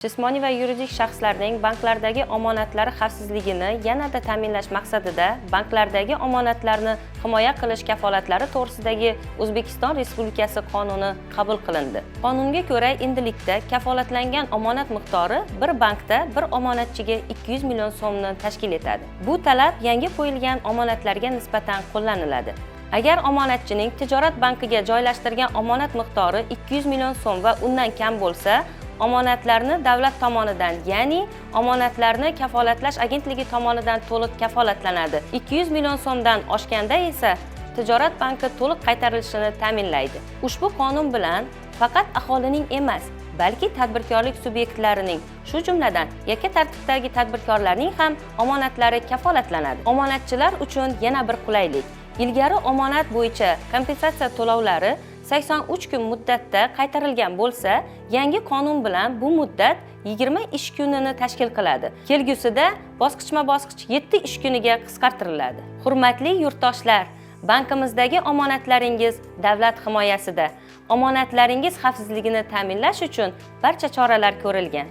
Jismoniy va yuridik shaxslarning banklardagi omonatlari xavfsizligini yanada ta'minlash maqsadida banklardagi omonatlarni himoya qilish kafolatlari to'g'risidagi O'zbekiston Respublikasi qonuni qabul qilindi. Qonunga ko'ra, endilikda kafolatlangan omonat miqdori bir bankda bir omonatchiga 200 million so'mni tashkil etadi. Bu talab yangi qo'yilgan omonatlarga nisbatan qo'llaniladi. Agar omonatchining tijorat bankiga joylashtirgan omonat miqdori 200 million so'm va undan kam bo'lsa, omonatlarni davlat tomonidan, ya'ni omonatlarni kafolatlash agentligi tomonidan to'liq kafolatlanadi. 200 million so'mdan oshganda esa tijorat banki to'liq qaytarilishini ta'minlaydi. Ushbu qonun bilan faqat aholining emas, balki tadbirkorlik subyektlarining, shu jumladan yakka tartibdagi tadbirkorlarning ham omonatlari kafolatlanadi. Omonatchilar uchun yana bir qulaylik. Ilgari omonat bo'yicha kompensatsiya to'lovlari 83 kun muddatda qaytarilgan bo'lsa, yangi qonun bilan bu muddat 20 ish kunini tashkil qiladi. Kelgusida bosqichma-bosqich 7 ish kuniga qisqartiriladi. Hurmatli yurtdoshlar, bankimizdagi omonatlaringiz davlat himoyasida. Omonatlaringiz xavfsizligini ta'minlash uchun barcha choralar ko'rilgan.